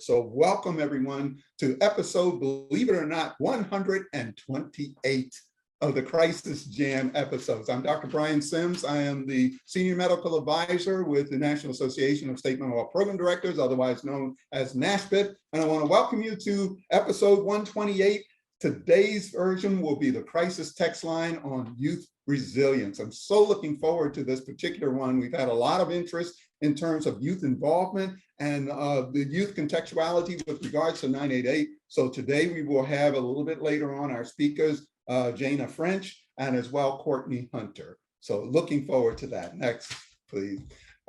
forward. So welcome everyone to episode, believe it or not, 128 of the Crisis Jam episodes. I'm Dr. Brian Sims. I am the Senior Medical Advisor with the National Association of State Mental Health Program Directors, otherwise known as NASHPIT. And I want to welcome you to episode 128. Today's version will be the crisis text line on youth resilience. I'm so looking forward to this particular one. We've had a lot of interest in terms of youth involvement and the youth contextuality with regards to 988. So today we will have a little bit later on our speakers, Jana French, and as well Courtney Hunter. So looking forward to that. Next, please.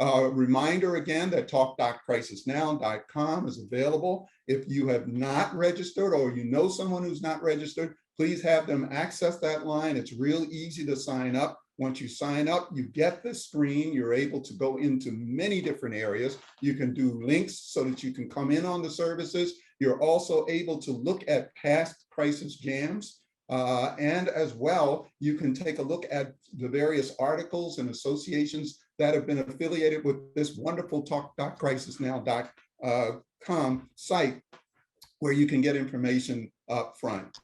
Reminder again that talk.crisisnow.com is available. If you have not registered or you know someone who's not registered, please have them access that line. It's real easy to sign up. Once you sign up, you get the screen. You're able to go into many different areas. You can do links so that you can come in on the services. You're also able to look at past crisis jams. And as well, you can take a look at the various articles and associations that have been affiliated with this wonderful talk.crisisnow.com site where you can get information up front.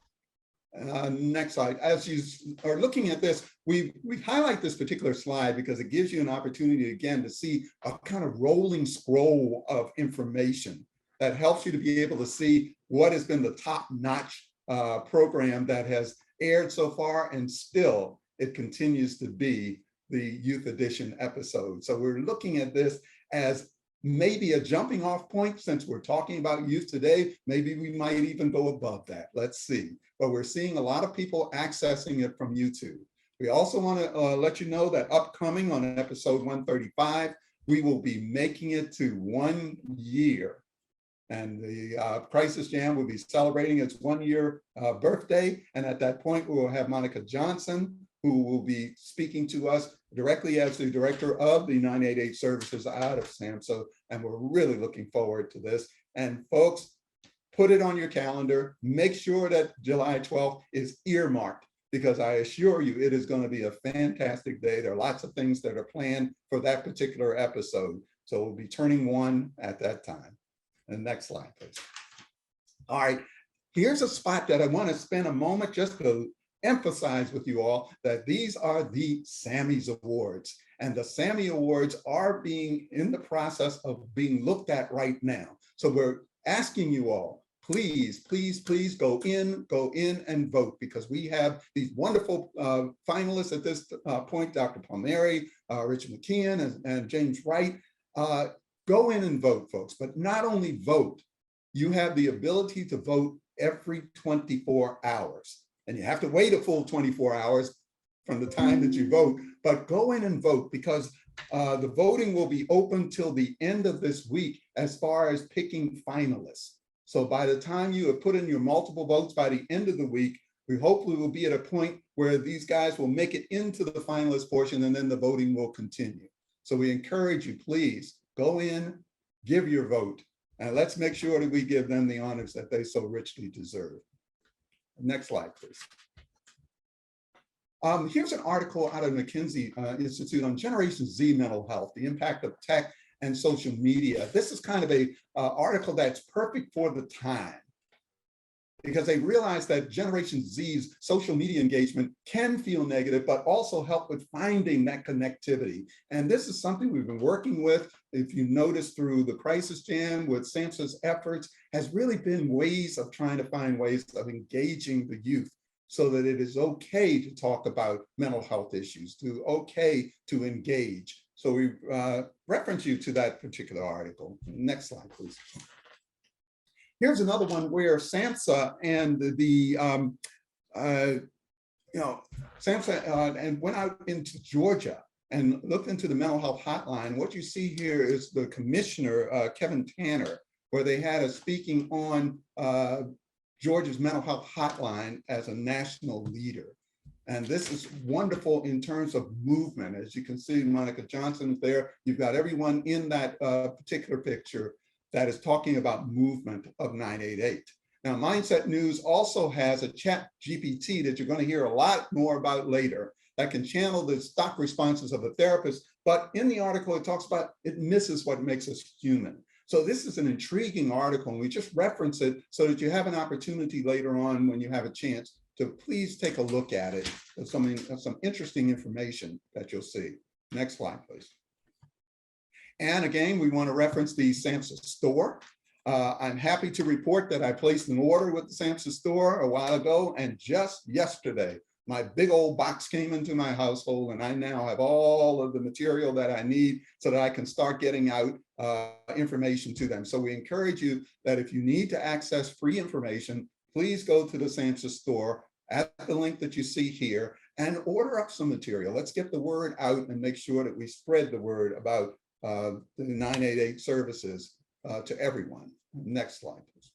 Next slide. As you are looking at this, we highlight this particular slide because it gives you an opportunity again to see a kind of rolling scroll of information that helps you to be able to see what has been the top-notch program that has aired so far, and still it continues to be the Youth Edition episode. So we're looking at this as maybe a jumping off point. Since we're talking about youth today, maybe we might even go above that. Let's see. But we're seeing a lot of people accessing it from YouTube. We also want to let you know that upcoming on episode 135, we will be making it to 1 year. And the Crisis Jam will be celebrating its 1 year birthday. And at that point, we will have Monica Johnson, who will be speaking to us directly as the director of the 988 services out of SAMHSA. And we're really looking forward to this. And folks, put it on your calendar. Make sure that July 12th is earmarked, because I assure you it is going to be a fantastic day. There are lots of things that are planned for that particular episode. So we'll be turning 1 at that time. And next slide, please. All right, here's a spot that I want to spend a moment just to emphasize with you all that these are the Sammys Awards. And the Sammy Awards are being in the process of being looked at right now. So we're asking you all, please, please, please go in and vote, because we have these wonderful finalists at this point, Dr. Palmieri, Richard McKeon, and James Wright. Go in and vote, folks, but not only vote, you have the ability to vote every 24 hours. And you have to wait a full 24 hours from the time that you vote, but go in and vote, because the voting will be open till the end of this week as far as picking finalists. So by the time you have put in your multiple votes by the end of the week, we hopefully will be at a point where these guys will make it into the finalist portion, and then the voting will continue. So we encourage you, please, go in, give your vote, and let's make sure that we give them the honors that they so richly deserve. Next slide, please. Here's an article out of McKinsey Institute on Generation Z mental health, the impact of tech and social media. This is kind of a article that's perfect for the time, because they realize that Generation Z's social media engagement can feel negative, but also help with finding that connectivity. And this is something we've been working with, if you notice, through the Crisis Jam with SAMHSA's efforts, has really been ways of trying to find ways of engaging the youth so that it is okay to talk about mental health issues, okay to engage. So we reference you to that particular article. Next slide, please. Here's another one where SAMHSA and SAMHSA and went out into Georgia and looked into the mental health hotline. What you see here is the commissioner, Kevin Tanner, where they had a speaking on Georgia's mental health hotline as a national leader. And this is wonderful in terms of movement. As you can see, Monica Johnson's there. You've got everyone in that particular picture that is talking about movement of 988. Now, Mindset News also has a chat GPT that you're going to hear a lot more about later that can channel the stock responses of the therapist. But in the article, it talks about it misses what makes us human. So this is an intriguing article, and we just reference it so that you have an opportunity later on when you have a chance to please take a look at it. There's some interesting information that you'll see. Next slide, please. And again, we want to reference the SAMHSA store. I'm happy to report that I placed an order with the SAMHSA store a while ago, and just yesterday, my big old box came into my household, and I now have all of the material that I need so that I can start getting out information to them. So we encourage you that if you need to access free information, please go to the SAMHSA store at the link that you see here and order up some material. Let's get the word out and make sure that we spread the word about the 988 services to everyone. Next slide, please.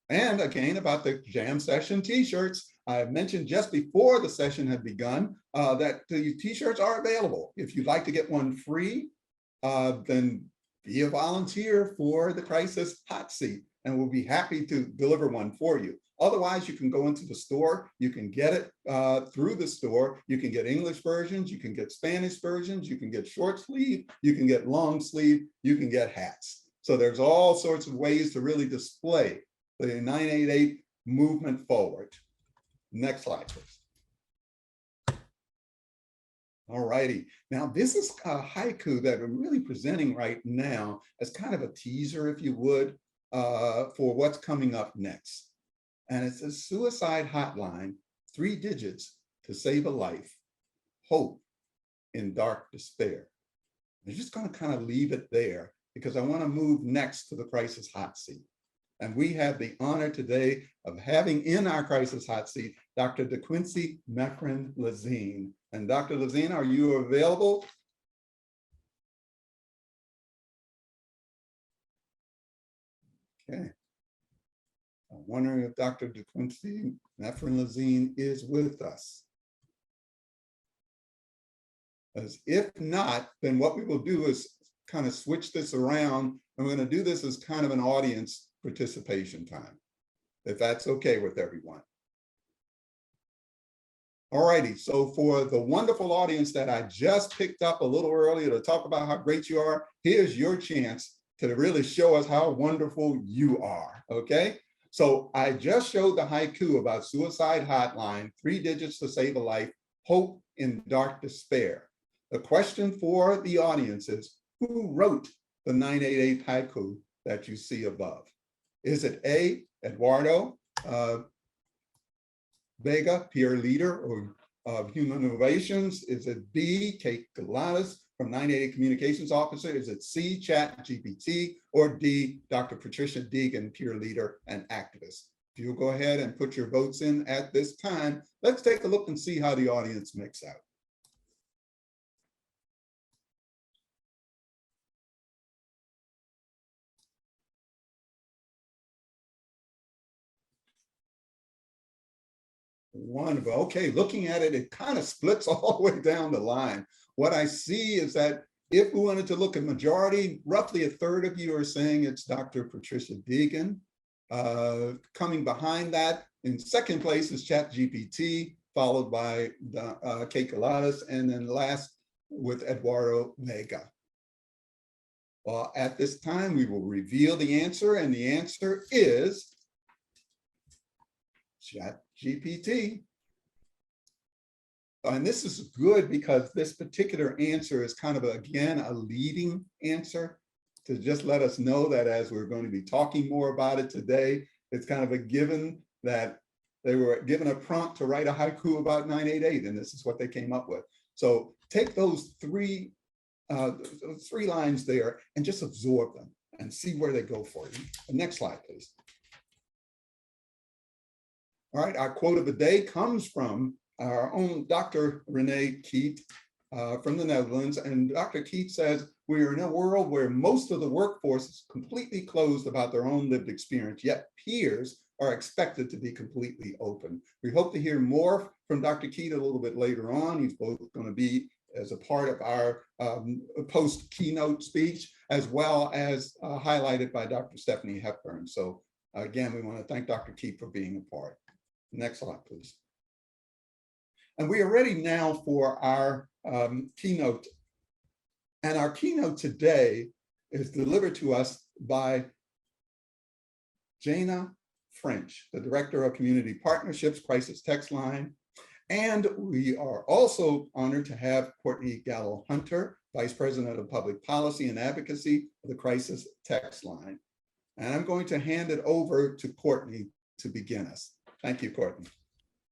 And again, about the jam session t-shirts, I mentioned just before the session had begun that the t-shirts are available. If you'd like to get one free, then be a volunteer for the crisis hot seat, and we'll be happy to deliver one for you. Otherwise, you can go into the store, you can get it through the store, you can get English versions, you can get Spanish versions, you can get short sleeve, you can get long sleeve, you can get hats. So there's all sorts of ways to really display the 988 movement forward. Next slide, please. All righty. Now, this is a haiku that I'm really presenting right now as kind of a teaser, if you would, for what's coming up next. And it's a suicide hotline, 3 digits to save a life, hope in dark despair. I'm just going to kind of leave it there because I want to move next to the crisis hot seat. And we have the honor today of having in our crisis hot seat, Dr. DeQuincy Meffrin-Lazine. And Dr. Lazine, are you available? Okay. I'm wondering if Dr. DeQuincy Meffrin-Lazine is with us. As if not, then what we will do is kind of switch this around. And we're going to do this as kind of an audience participation time, if that's okay with everyone. All righty, so for the wonderful audience that I just picked up a little earlier to talk about how great you are, here's your chance to really show us how wonderful you are, okay? So I just showed the haiku about suicide hotline, 3 digits to save a life, hope in dark despair. The question for the audience is, who wrote the 988 haiku that you see above? Is it A, Eduardo Vega, peer leader of human innovations? Is it B, Kate Galatas from 988 Communications Officer? Is it C, ChatGPT? Or D, Dr. Patricia Deegan, peer leader and activist? If you'll go ahead and put your votes in at this time, let's take a look and see how the audience mix out. Wonderful. Okay, looking at it, it kind of splits all the way down the line. What I see is that if we wanted to look at majority, roughly a third of you are saying it's Dr. Patricia Deegan. Coming behind that, in second place is ChatGPT, followed by Kate Galatas, and then last with Eduardo Vega. Well, at this time, we will reveal the answer, and the answer is ChatGPT. And this is good because this particular answer is kind of, again, a leading answer to just let us know that as we're going to be talking more about it today, it's kind of a given that they were given a prompt to write a haiku about 988, and this is what they came up with. So take those three lines there and just absorb them and see where they go for you. The next slide, please. All right, our quote of the day comes from our own Dr. Renee Keet from the Netherlands. And Dr. Keet says, we are in a world where most of the workforce is completely closed about their own lived experience, yet peers are expected to be completely open. We hope to hear more from Dr. Keet a little bit later on. He's both going to be as a part of our post-keynote speech, as well as highlighted by Dr. Stephanie Hepburn. So again, we want to thank Dr. Keet for being a part. Next slide, please. And we are ready now for our keynote. And our keynote today is delivered to us by Jana French, the Director of Community Partnerships, Crisis Text Line. And we are also honored to have Courtney Gallo Hunter, Vice President of Public Policy and Advocacy of the Crisis Text Line. And I'm going to hand it over to Courtney to begin us. Thank you, Courtney.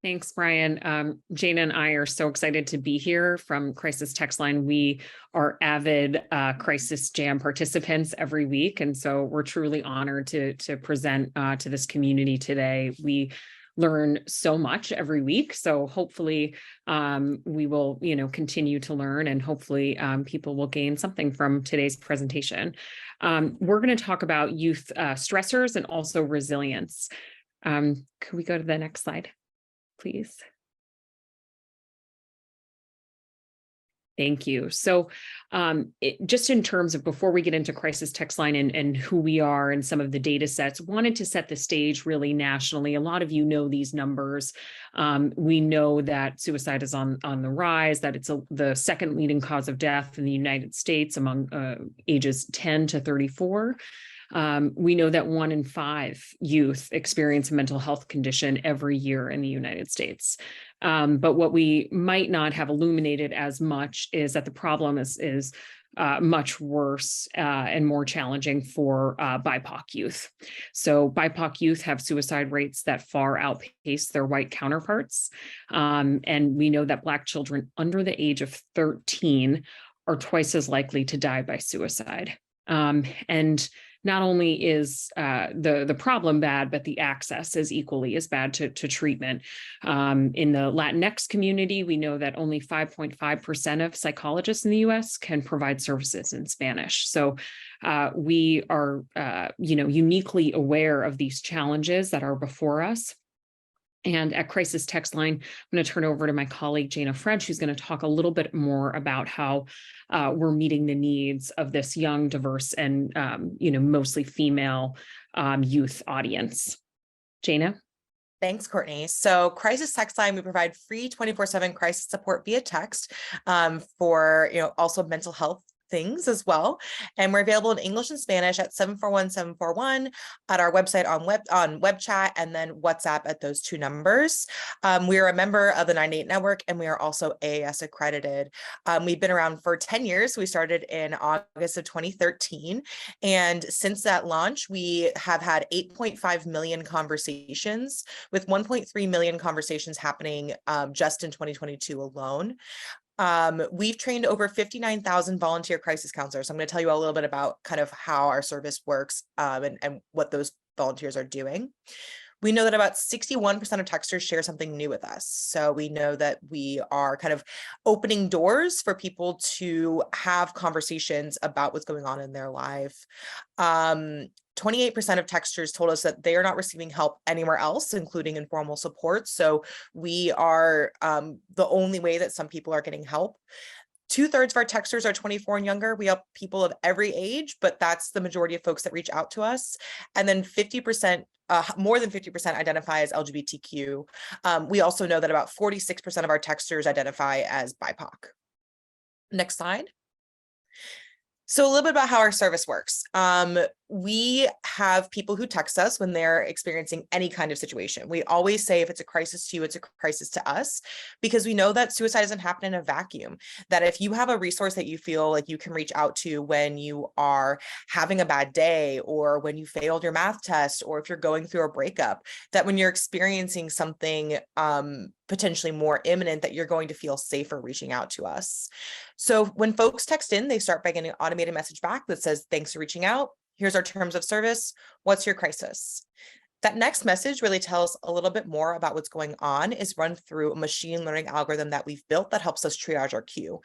Thanks, Brian. Jana and I are so excited to be here from Crisis Text Line. We are avid Crisis Jam participants every week, and so we're truly honored to present to this community today. We learn so much every week, so hopefully we will, continue to learn, and hopefully people will gain something from today's presentation. We're going to talk about youth stressors and also resilience. Could we go to the next slide, please? Thank you. So just in terms of, before we get into Crisis Text Line and who we are and some of the data sets, wanted to set the stage really nationally. A lot of you know these numbers. We know that suicide is on the rise, that it's the second leading cause of death in the United States among ages 10 to 34. We know that 1 in 5 youth experience a mental health condition every year in the United States. But what we might not have illuminated as much is that the problem is much worse and more challenging for BIPOC youth. So BIPOC youth have suicide rates that far outpace their white counterparts. And we know that Black children under the age of 13 are twice as likely to die by suicide. And not only is the problem bad, but the access is equally as bad to treatment. In the Latinx community, we know that only 5.5% of psychologists in the US can provide services in Spanish. So we are uniquely aware of these challenges that are before us. And at Crisis Text Line, I'm going to turn over to my colleague, Jana French, who's going to talk a little bit more about how we're meeting the needs of this young, diverse, and mostly female youth audience. Jana? Thanks, Courtney. So Crisis Text Line, we provide free 24/7 crisis support via text for also mental health things as well. And we're available in English and Spanish at 741-741, at our website on web chat, and then WhatsApp at those 2 numbers. We are a member of the 9-8 network, and we are also AAS accredited. We've been around for 10 years. We started in August of 2013. And since that launch, we have had 8.5 million conversations, with 1.3 million conversations happening just in 2022 alone. We've trained over 59,000 volunteer crisis counselors. I'm going to tell you a little bit about kind of how our service works and what those volunteers are doing. We know that about 61% of texters share something new with us. So we know that we are kind of opening doors for people to have conversations about what's going on in their life. 28% of texters told us that they are not receiving help anywhere else, including informal support. So we are the only way that some people are getting help. 2/3 of our texters are 24 and younger. We help people of every age, but that's the majority of folks that reach out to us. And then 50%, more than 50% identify as LGBTQ. We also know that about 46% of our texters identify as BIPOC. Next slide. So a little bit about how our service works. We have people who text us when they're experiencing any kind of situation. We always say if it's a crisis to you, it's a crisis to us, because we know that suicide doesn't happen in a vacuum. That if you have a resource that you feel like you can reach out to when you are having a bad day, or when you failed your math test, or if you're going through a breakup, that when you're experiencing something potentially more imminent, that you're going to feel safer reaching out to us. So when folks text in, they start by getting an automated message back that says, thanks for reaching out. Here's our terms of service. What's your crisis? That next message really tells a little bit more about what's going on, is run through a machine learning algorithm that we've built that helps us triage our queue.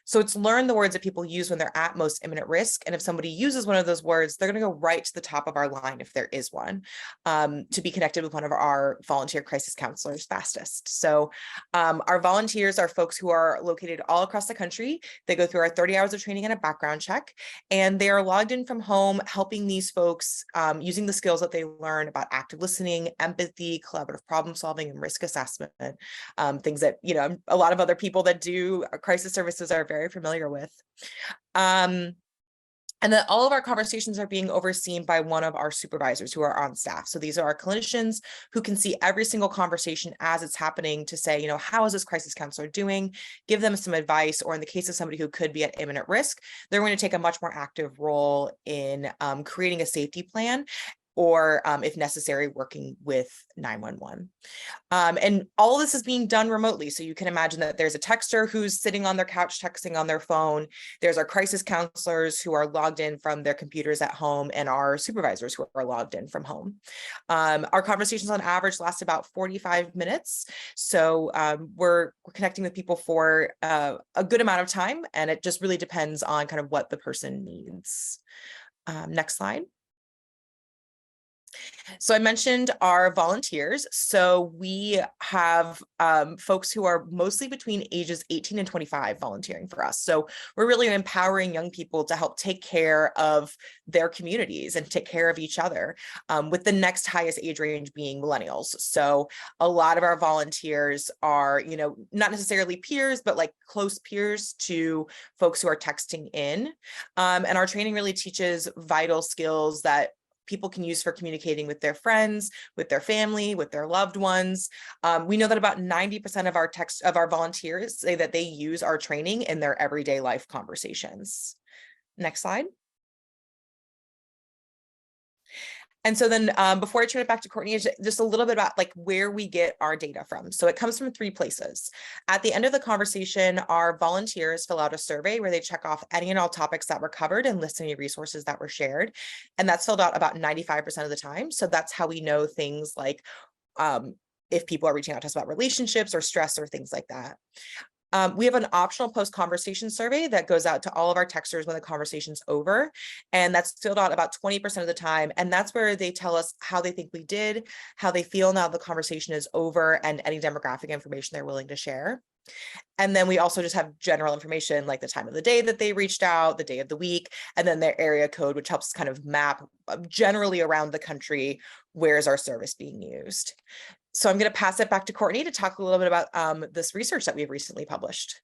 So it's learn the words that people use when they're at most imminent risk. And if somebody uses one of those words, they're going to go right to the top of our line, if there is one, to be connected with one of our volunteer crisis counselors fastest. So our volunteers are folks who are located all across the country. They go through our 30 hours of training and a background check, and they are logged in from home, helping these folks using the skills that they learn about active listening, empathy, collaborative problem solving, and risk assessment, things that, a lot of other people that do crisis services are very familiar with. And then all of our conversations are being overseen by one of our supervisors who are on staff. So these are our clinicians who can see every single conversation as it's happening to say, how is this crisis counselor doing? Give them some advice, or in the case of somebody who could be at imminent risk, they're going to take a much more active role in creating a safety plan, or if necessary, working with 911. And all this is being done remotely. So you can imagine that there's a texter who's sitting on their couch texting on their phone. There's our crisis counselors who are logged in from their computers at home, and our supervisors who are logged in from home. Our conversations on average last about 45 minutes. So we're connecting with people for a good amount of time, and it just really depends on kind of what the person needs. Next slide. So I mentioned our volunteers. So we have folks who are mostly between ages 18 and 25 volunteering for us. So we're really empowering young people to help take care of their communities and take care of each other, with the next highest age range being millennials. So a lot of our volunteers are, not necessarily peers, but like close peers to folks who are texting in. And our training really teaches vital skills that people can use for communicating with their friends, with their family, with their loved ones. We know that about 90% of our volunteers say that they use our training in their everyday life conversations. Next slide. And so then before I turn it back to Courtney, just a little bit about like where we get our data from. So it comes from 3 places. At the end of the conversation, our volunteers fill out a survey where they check off any and all topics that were covered and list any resources that were shared. And that's filled out about 95% of the time. So that's how we know things like if people are reaching out to us about relationships or stress or things like that. We have an optional post-conversation survey that goes out to all of our texters when the conversation's over, and that's filled out about 20% of the time. And that's where they tell us how they think we did, how they feel now the conversation is over, and any demographic information they're willing to share. And then we also just have general information like the time of the day that they reached out, the day of the week, and then their area code, which helps kind of map generally around the country, where is our service being used. So I'm going to pass it back to Courtney to talk a little bit about this research that we've recently published.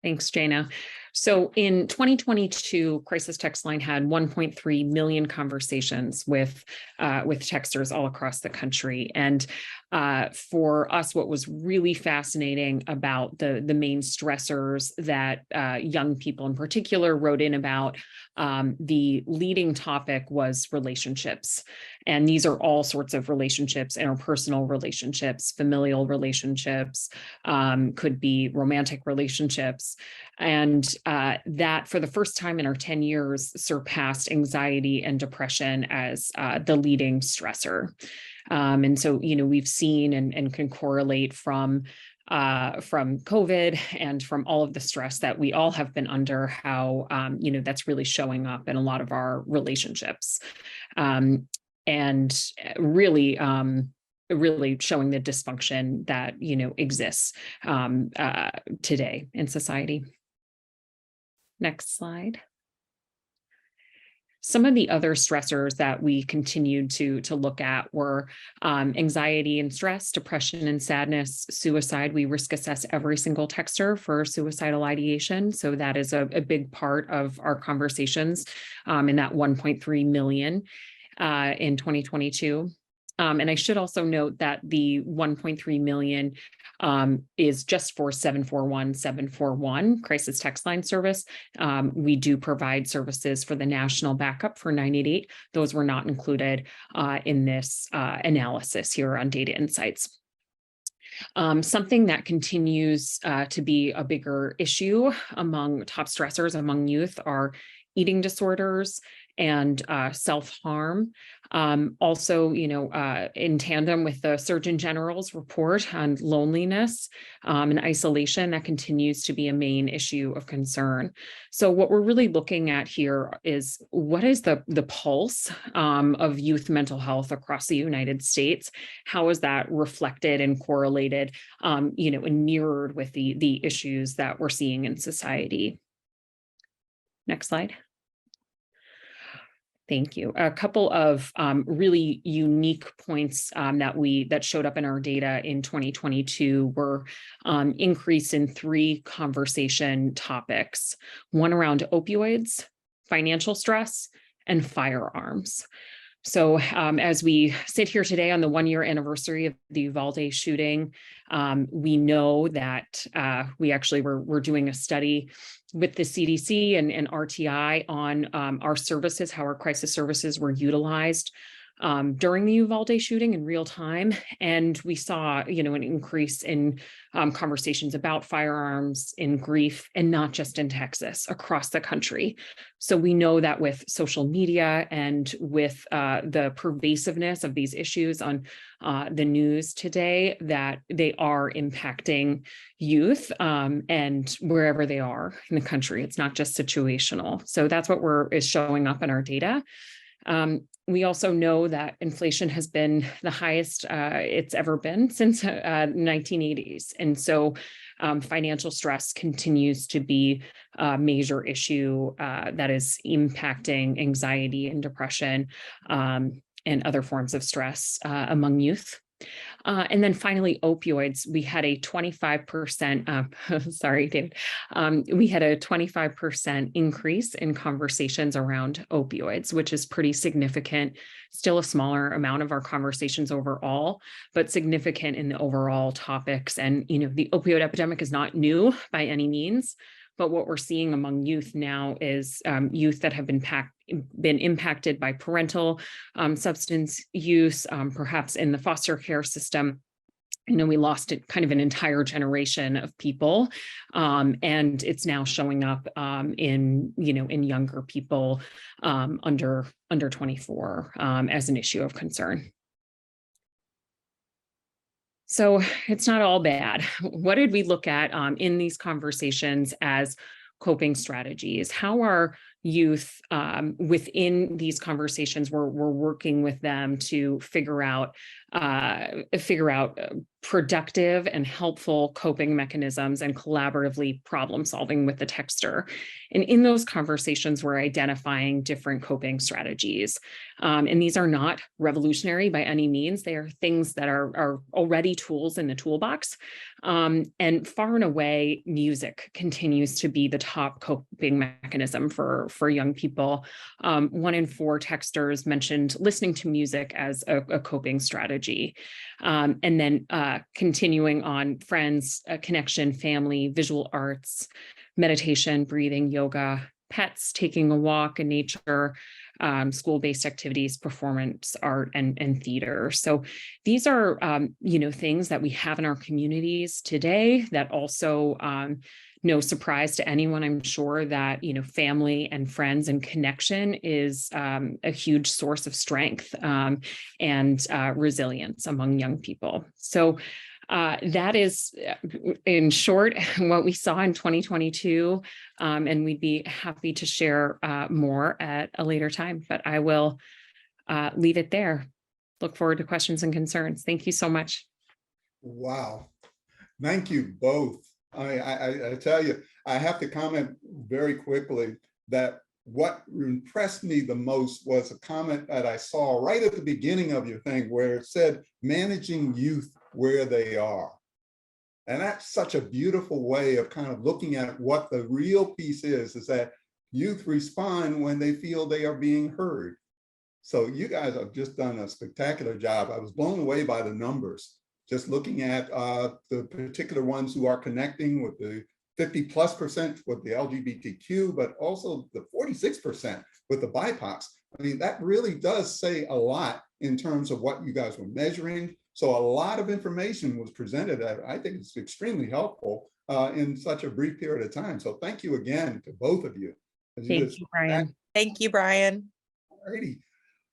Thanks, Jana. So in 2022, Crisis Text Line had 1.3 million conversations with texters all across the country. And for us, what was really fascinating about the main stressors that young people in particular wrote in about, the leading topic was relationships. And these are all sorts of relationships: interpersonal relationships, familial relationships, could be romantic relationships. And that, for the first time in our 10 years, surpassed anxiety and depression as the leading stressor. And so, we've seen and can correlate from COVID and from all of the stress that we all have been under, how, that's really showing up in a lot of our relationships. And really showing the dysfunction that, exists today in society. Next slide. Some of the other stressors that we continued to look at were anxiety and stress, depression and sadness, suicide. We risk assess every single texter for suicidal ideation. So that is a big part of our conversations in that 1.3 million in 2022. And I should also note that the 1.3 million is just for 741 crisis text line service. We do provide services for the national backup for 988. Those were not included in this analysis here on Data Insights. Something that continues to be a bigger issue among top stressors among youth are eating disorders and self-harm. Also, in tandem with the Surgeon General's report on loneliness and isolation, that continues to be a main issue of concern. So what we're really looking at here is, what is the pulse of youth mental health across the United States? How is that reflected and correlated, and mirrored with the issues that we're seeing in society? Next slide. Thank you. A couple of really unique points that showed up in our data in 2022 were increase in 3 conversation topics: one around opioids, financial stress, and firearms. So as we sit here today on the 1-year anniversary of the Uvalde shooting, we know that we actually were doing a study with the CDC and RTI on our services, how our crisis services were utilized during the Uvalde shooting in real time. And we saw, an increase in conversations about firearms, in grief, and not just in Texas, across the country. So we know that with social media and with the pervasiveness of these issues on the news today, that they are impacting youth and wherever they are in the country. It's not just situational. So that's what is showing up in our data. We also know that inflation has been the highest it's ever been since 1980s. And so financial stress continues to be a major issue that is impacting anxiety and depression and other forms of stress among youth. And then finally, opioids, we had a 25%, sorry, David, we had a 25% increase in conversations around opioids, which is pretty significant, still a smaller amount of our conversations overall, but significant in the overall topics. And, the opioid epidemic is not new by any means. But what we're seeing among youth now is youth that have been impacted by parental substance use, perhaps in the foster care system. We lost kind of an entire generation of people, and it's now showing up in younger people under 24 as an issue of concern. So it's not all bad. What did we look at in these conversations as coping strategies? How are youth within these conversations, we're working with them to figure out productive and helpful coping mechanisms and collaboratively problem solving with the texter. And in those conversations, we're identifying different coping strategies. And these are not revolutionary by any means. They are things that are already tools in the toolbox. And far and away, music continues to be the top coping mechanism for young people. 1 in 4 texters mentioned listening to music as a coping strategy. And then continuing on friends, connection, family, visual arts, meditation, breathing, yoga, pets, taking a walk in nature, school-based activities, performance art, and theater. So these are, things that we have in our communities today that also, no surprise to anyone, I'm sure that, family and friends and connection is a huge source of strength and resilience among young people. So that is, in short, what we saw in 2022, and we'd be happy to share more at a later time, but I will leave it there. Look forward to questions and concerns. Thank you so much. Wow. Thank you both. I tell you, I have to comment very quickly that what impressed me the most was a comment that I saw right at the beginning of your thing where it said, managing youth where they are. And that's such a beautiful way of kind of looking at what the real piece is that youth respond when they feel they are being heard. So you guys have just done a spectacular job. I was blown away by the numbers, just looking at the particular ones who are connecting with the 50+% with the LGBTQ, but also the 46% with the BIPOC. I mean, that really does say a lot in terms of what you guys were measuring. So a lot of information was presented that I think is extremely helpful in such a brief period of time. So thank you again to both of you. Thank you, Brian. Thank you, Brian. Alrighty.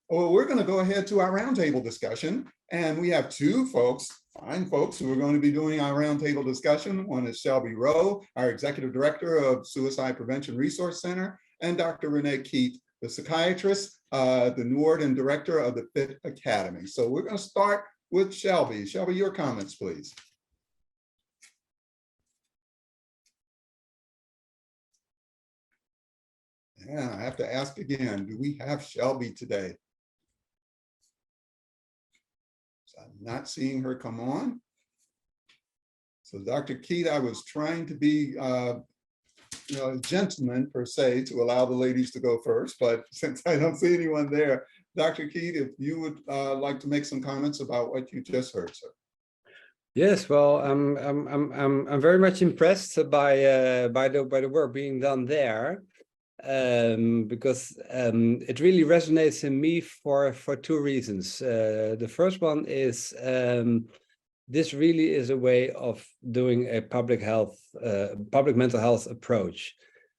Well, we're going to go ahead to our roundtable discussion. And we have 2 folks, fine folks, who are going to be doing our roundtable discussion. One is Shelby Rowe, our Executive Director of Suicide Prevention Resource Center, and Dr. Renee Keith, the psychiatrist, the Norden Director of the FIT Academy. So we're going to start with Shelby. Shelby, your comments, please. Yeah, I have to ask again, do we have Shelby today? So I'm not seeing her come on. So Dr. Keith, I was trying to be gentleman per se to allow the ladies to go first, but since I don't see anyone there, Dr. Keith, if you would like to make some comments about what you just heard, sir. Yes, well, I'm very much impressed by the work being done there, because it really resonates in me for two reasons. The first one is this really is a way of doing a public mental health approach,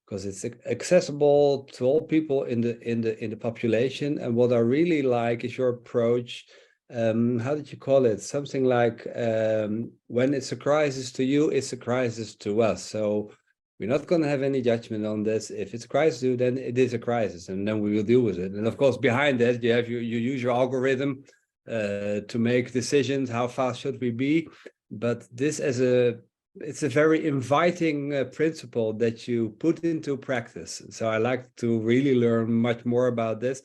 because it's accessible to all people in the population. And what I really like is your approach. How did you call it? Something like when it's a crisis to you, it's a crisis to us. So we're not going to have any judgment on this. If it's a crisis to you, then it is a crisis, and then we will deal with it. And of course, behind that, you use your algorithm to make decisions. How fast should we be? But this it's a very inviting principle that you put into practice. So I like to really learn much more about this.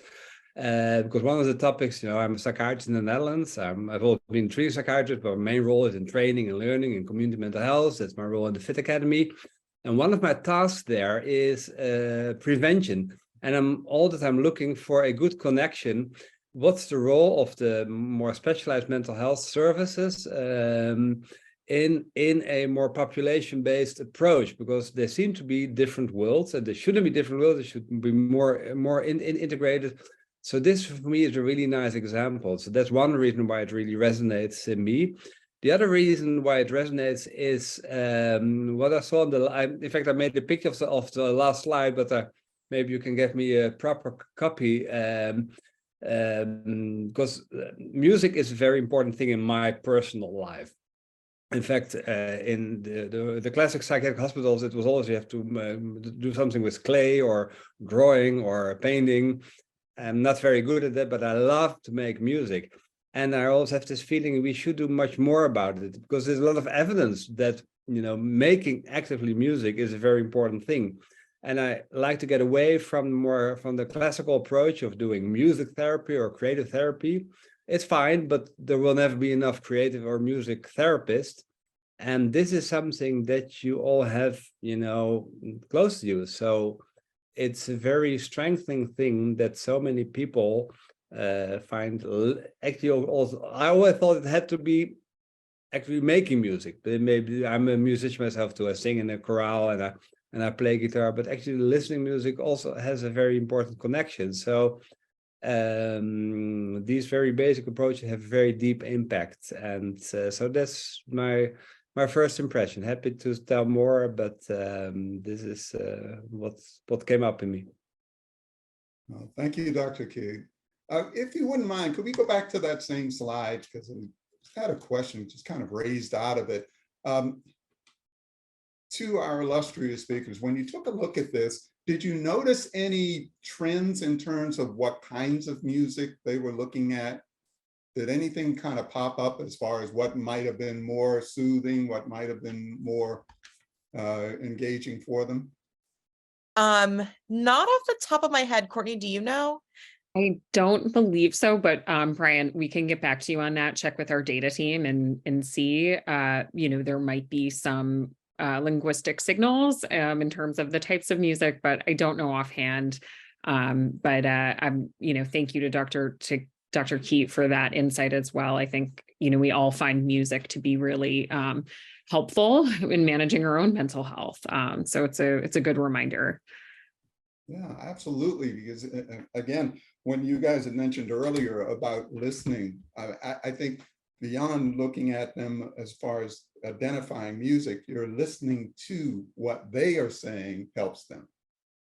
Because one of the topics, I'm a psychiatrist in the Netherlands. I've always been a trained psychiatrist, but my main role is in training and learning in community mental health. That's my role in the FIT Academy. And one of my tasks there is prevention. And I'm all the time looking for a good connection. What's the role of the more specialized mental health services in a more population-based approach? Because there seem to be different worlds, and there shouldn't be different worlds. There should be more integrated. So this for me is a really nice example. So that's one reason why it really resonates in me. The other reason why it resonates is what I saw in fact, I made a picture of the last slide, but maybe you can get me a proper copy, because music is a very important thing in my personal life. In fact, in the classic psychiatric hospitals, it was always you have to do something with clay or drawing or painting. I'm not very good at that, but I love to make music. And I also have this feeling we should do much more about it, because there's a lot of evidence that, making actively music is a very important thing. And I like to get away from the classical approach of doing music therapy or creative therapy. It's fine, but there will never be enough creative or music therapists. And this is something that you all have, close to you. So it's a very strengthening thing that so many people find. Actually, also, I always thought it had to be actually making music, but maybe I'm a musician myself too. I sing in a chorale and I play guitar, but actually listening music also has a very important connection. So these very basic approaches have very deep impact, and so that's my first impression. Happy to tell more, but this is what came up in me. Well, thank you, Dr. Keith. If you wouldn't mind, could we go back to that same slide? Because I had a question just kind of raised out of it. To our illustrious speakers, when you took a look at this, did you notice any trends in terms of what kinds of music they were looking at? Did anything kind of pop up as far as what might have been more soothing, what might have been more engaging for them? Not off the top of my head. Courtney, do you know? I don't believe so, but Brian, we can get back to you on that, check with our data team and see, there might be some linguistic signals in terms of the types of music, but I don't know offhand. I'm, thank you to Dr. Keith for that insight as well. I think, we all find music to be really helpful in managing our own mental health. So it's a good reminder. Yeah, absolutely. Because again, when you guys had mentioned earlier about listening, I think beyond looking at them as far as identifying music, you're listening to what they are saying helps them.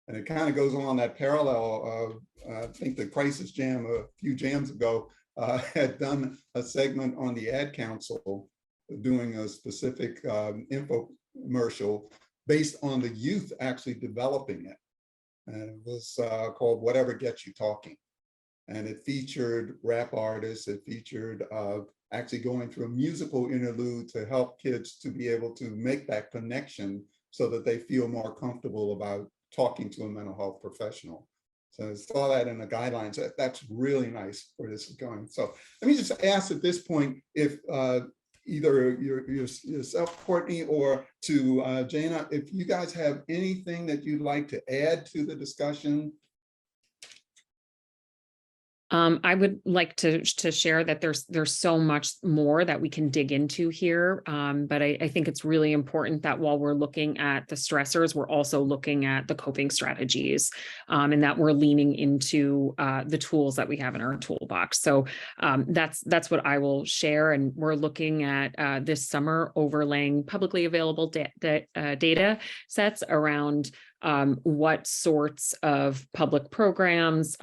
And it kind of goes along that parallel of, I think the Crisis Jam a few jams ago had done a segment on the Ad Council doing a specific infomercial based on the youth actually developing it. And it was called Whatever Gets You Talking. And it featured rap artists, it featured actually going through a musical interlude to help kids to be able to make that connection so that they feel more comfortable about talking to a mental health professional. So I saw that in the guidelines. That's really nice where this is going. So let me just ask at this point if either yourself, Courtney, or to Jana, if you guys have anything that you'd like to add to the discussion. I would like to share that there's so much more that we can dig into here. But I think it's really important that while we're looking at the stressors, we're also looking at the coping strategies, and that we're leaning into the tools that we have in our toolbox. So that's what I will share. And we're looking at this summer overlaying publicly available data sets around what sorts of public programs,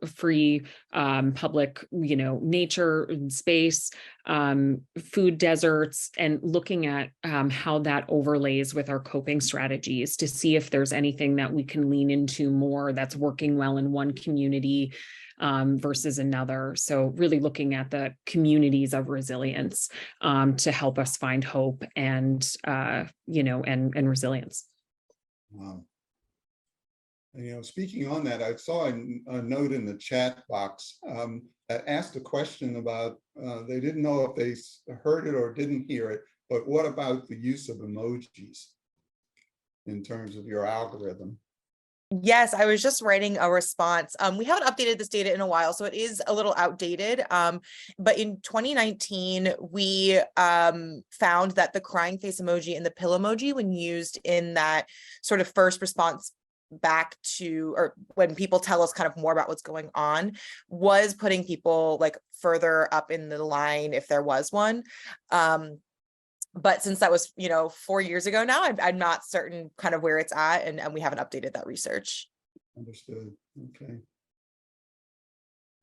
free public, nature and space, food deserts, and looking at how that overlays with our coping strategies to see if there's anything that we can lean into more that's working well in one community versus another. So really looking at the communities of resilience to help us find hope and, and resilience. Wow. Speaking on that, I saw a note in the chat box that asked a question about, they didn't know if they heard it or didn't hear it, but what about the use of emojis in terms of your algorithm? Yes, I was just writing a response. We haven't updated this data in a while, so it is a little outdated. But in 2019, we found that the crying face emoji and the pill emoji, when used in that sort of first response back to, or when people tell us kind of more about what's going on, was putting people like further up in the line if there was one. But since that was, 4 years ago now, I'm not certain kind of where it's at, and we haven't updated that research. Understood. Okay.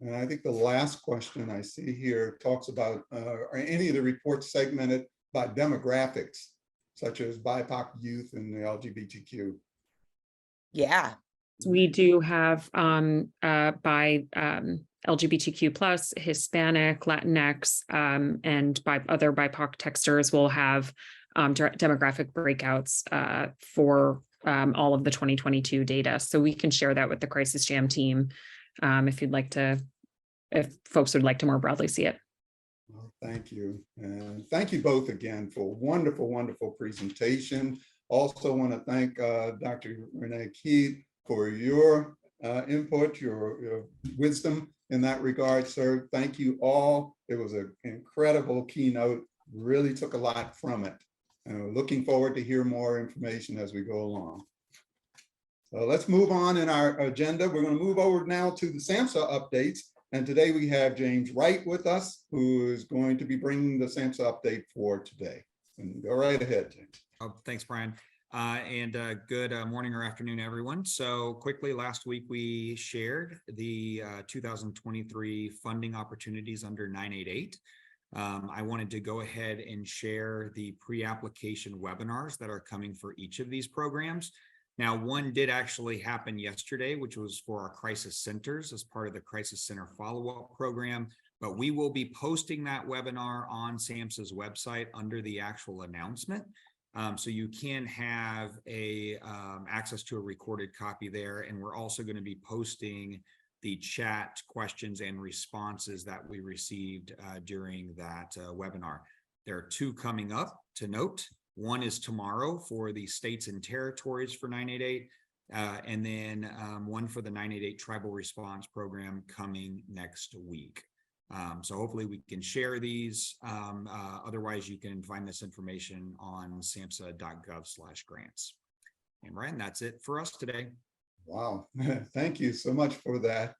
And I think the last question I see here talks about, are any of the reports segmented by demographics, such as BIPOC youth and the LGBTQ? Yeah. We do have by LGBTQ plus, Hispanic, Latinx, and by other BIPOC texters will have demographic breakouts for all of the 2022 data. So we can share that with the Crisis Jam team if folks would like to more broadly see it. Well, thank you. And thank you both again for a wonderful, wonderful presentation. Also want to thank Dr. Renee Keith for your input, your wisdom in that regard, sir. Thank you all. It was an incredible keynote, really took a lot from it. And we're looking forward to hear more information as we go along. So let's move on in our agenda. We're going to move over now to the SAMHSA updates. And today we have James Wright with us, who is going to be bringing the SAMHSA update for today. And go right ahead, James. Oh, thanks, Brian. Good morning or afternoon, everyone. So quickly, last week we shared the 2023 funding opportunities under 988. I wanted to go ahead and share the pre-application webinars that are coming for each of these programs. Now, one did actually happen yesterday, which was for our crisis centers as part of the Crisis Center follow-up program. But we will be posting that webinar on SAMHSA's website under the actual announcement. So you can have access to a recorded copy there. And we're also going to be posting the chat questions and responses that we received during that webinar. There are two coming up to note. One is tomorrow for the states and territories for 988, and then one for the 988 Tribal Response Program coming next week. So hopefully we can share these. Otherwise, you can find this information on samhsa.gov/grants. And Ryan, that's it for us today. Wow, thank you so much for that.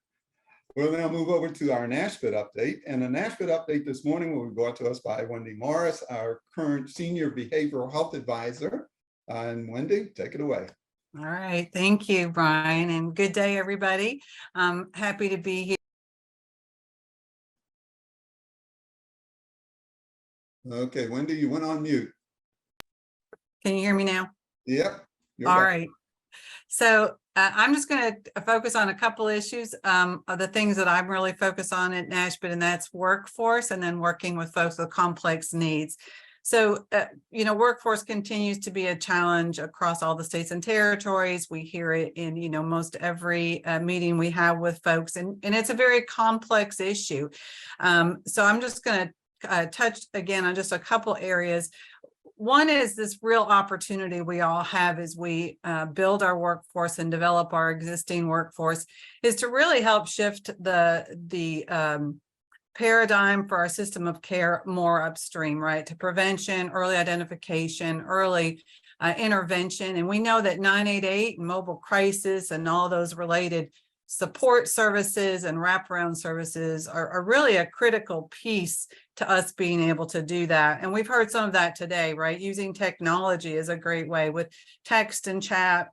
We'll now move over to our NASHPIT update. And the NASHPIT update this morning will be brought to us by Wendy Morris, our current Senior Behavioral Health Advisor. And Wendy, take it away. All right, thank you, Brian, and good day, everybody. I'm happy to be here. Okay, Wendy, you went on mute. Can you hear me now? Yep. All right. So I'm just going to focus on a couple issues of the things that I'm really focused on at NASHPIT, and that's workforce and then working with folks with complex needs. So, workforce continues to be a challenge across all the states and territories. We hear it in, most every meeting we have with folks, and it's a very complex issue. So I'm just going to touch again on just a couple areas. One is this real opportunity we all have as we build our workforce and develop our existing workforce, is to really help shift the paradigm for our system of care more upstream, right? To prevention, early identification, early intervention. And we know that 988 and mobile crisis and all those related support services and wraparound services are really a critical piece to us being able to do that. And we've heard some of that today, right? Using technology is a great way with text and chat,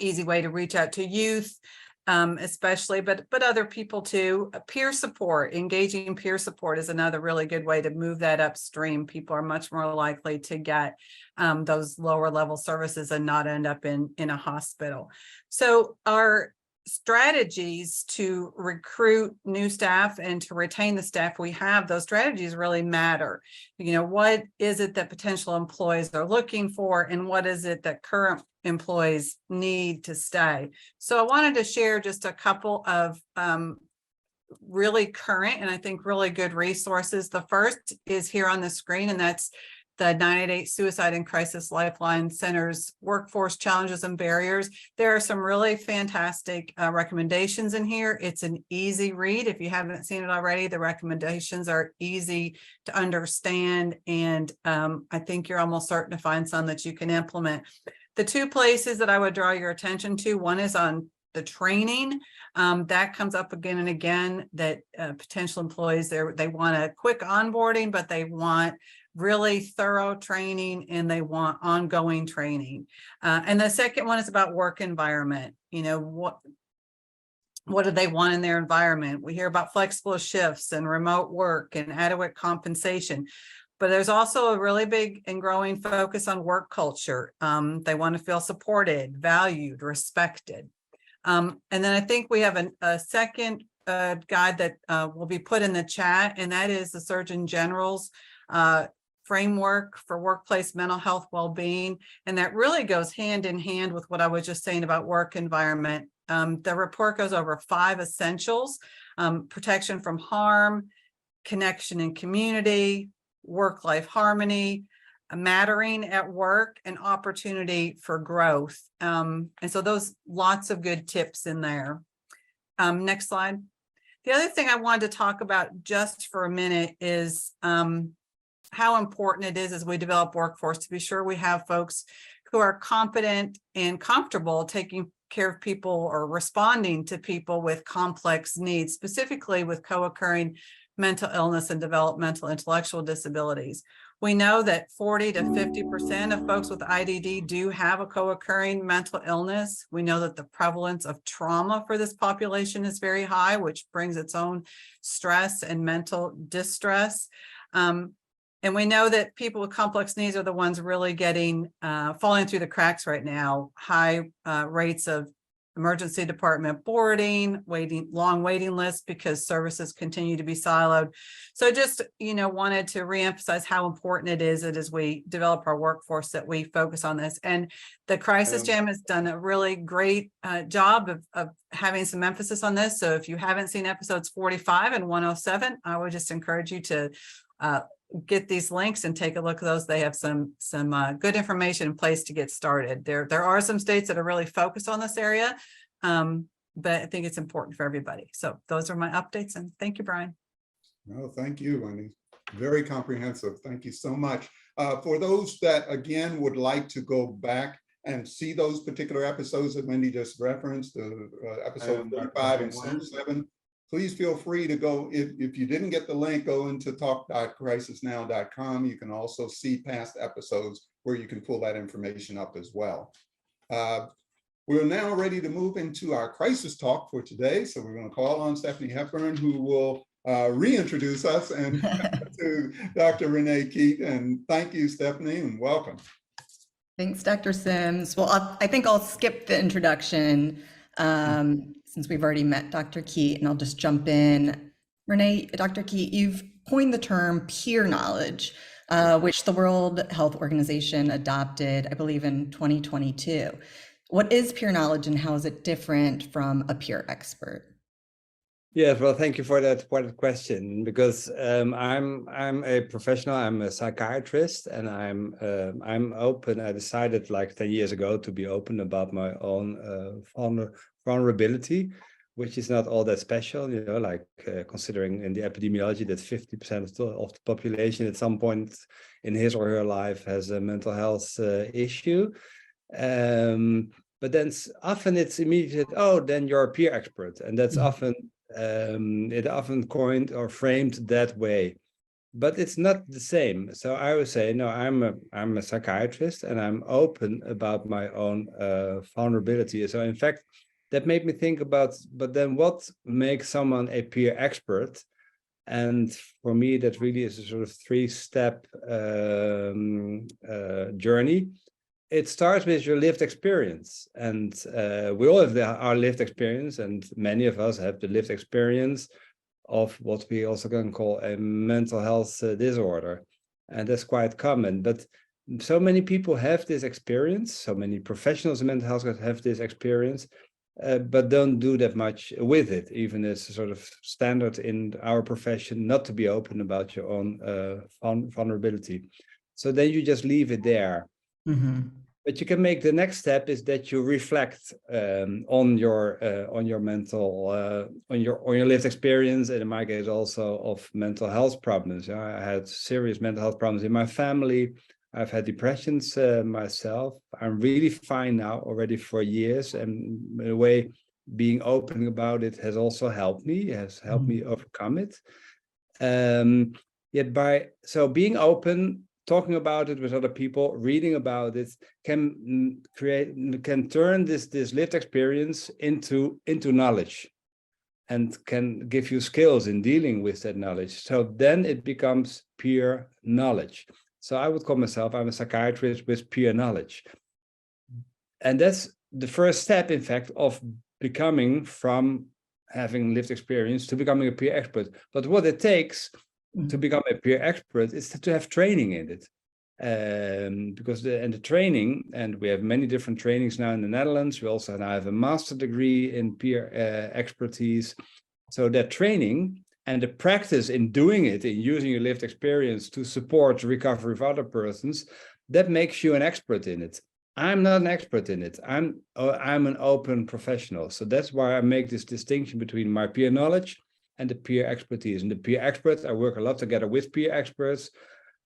easy way to reach out to youth, especially, but other people too. Peer support, engaging peer support is another really good way to move that upstream. People are much more likely to get those lower level services and not end up in a hospital. So our strategies to recruit new staff and to retain the staff we have, those strategies really matter. You know, what is it that potential employees are looking for, and what is it that current employees need to stay? So I wanted to share just a couple of really current and I think really good resources. The first is here on the screen, and that's the 988 Suicide and Crisis Lifeline Center's Workforce Challenges and Barriers. There are some really fantastic recommendations in here. It's an easy read. If you haven't seen it already, the recommendations are easy to understand, and I think you're almost certain to find some that you can implement. The two places that I would draw your attention to, one is on the training. That comes up again and again, that potential employees, they want a quick onboarding, but they want really thorough training and they want ongoing training. And the second one is about work environment. You know, what do they want in their environment? We hear about flexible shifts and remote work and adequate compensation, but there's also a really big and growing focus on work culture. They want to feel supported, valued, respected. And then I think we have a second guide that will be put in the chat, and that is the Surgeon General's framework for workplace mental health well-being. And that really goes hand in hand with what I was just saying about work environment. The report goes over 5 essentials: protection from harm, connection and community, work-life harmony, mattering at work, and opportunity for growth. And so those, lots of good tips in there. Next slide. The other thing I wanted to talk about just for a minute is how important it is as we develop workforce to be sure we have folks who are competent and comfortable taking care of people or responding to people with complex needs, specifically with co-occurring mental illness and developmental intellectual disabilities. We know that 40 to 50% of folks with IDD do have a co-occurring mental illness. We know that the prevalence of trauma for this population is very high, which brings its own stress and mental distress. And we know that people with complex needs are the ones really getting, falling through the cracks right now. High rates of emergency department boarding, long waiting lists because services continue to be siloed. So just, wanted to reemphasize how important it is that as we develop our workforce that we focus on this. And the Crisis Jam has done a really great job of having some emphasis on this. So if you haven't seen episodes 45 and 107, I would just encourage you to get these links and take a look at those. They have some good information in place to get started. There are some states that are really focused on this area, but I think it's important for everybody. So those are my updates, and thank you, Brian. No, thank you, Wendy. Very comprehensive. Thank you so much. For those that, again, would like to go back and see those particular episodes that Wendy just referenced, episode 35 and 107, please feel free to go. If you didn't get the link, go into talk.crisisnow.com. You can also see past episodes where you can pull that information up as well. We're now ready to move into our crisis talk for today. So we're going to call on Stephanie Hepburn, who will reintroduce us and to Dr. Renee Keat. And thank you, Stephanie, and welcome. Thanks, Dr. Sims. Well, I think I'll skip the introduction since we've already met Dr. Keat, and I'll just jump in. Renee, Dr. Keat, you've coined the term peer knowledge, which the World Health Organization adopted, I believe, in 2022. What is peer knowledge and how is it different from a peer expert? Yes, well, thank you for that question, because I'm a professional. I'm a psychiatrist, and I'm open. I decided like 10 years ago to be open about my own vulnerability, which is not all that special, you know, like considering in the epidemiology that 50% of the population at some point in his or her life has a mental health issue. But then often it's immediate, oh, then you're a peer expert, and that's often it often coined or framed that way, but it's not the same. So I would say, no, I'm a psychiatrist, and I'm open about my own vulnerability. So in fact, that made me think about, but then what makes someone a peer expert? And for me, that really is a sort of 3-step journey. It starts with your lived experience, and we all have our lived experience, and many of us have the lived experience of what we also can call a mental health disorder, and that's quite common. But so many people have this experience, so many professionals in mental health have this experience, but don't do that much with it. Even as a sort of standard in our profession, not to be open about your own vulnerability. So then you just leave it there. But you can make the next step is that you reflect on your mental on your lived experience, and in my case also of mental health problems. I had serious mental health problems in my family. I've had depressions myself. I'm really fine now already for years, and in a way, being open about it has also helped me. Has helped me overcome it. So being open, talking about it with other people, reading about it, can turn this lived experience into knowledge, and can give you skills in dealing with that knowledge. So then it becomes peer knowledge. So I would call myself, I'm a psychiatrist with peer knowledge. And that's the first step, in fact, of becoming from having lived experience to becoming a peer expert. But what it takes to become a peer expert is to have training in it. Because the training, and we have many different trainings now in the Netherlands. We also now have a master degree in peer expertise. So that training and the practice in doing it, in using your lived experience to support recovery of other persons, that makes you an expert in it. I'm not an expert in it. I'm an open professional. So that's why I make this distinction between my peer knowledge and the peer expertise. And the peer experts, I work a lot together with peer experts,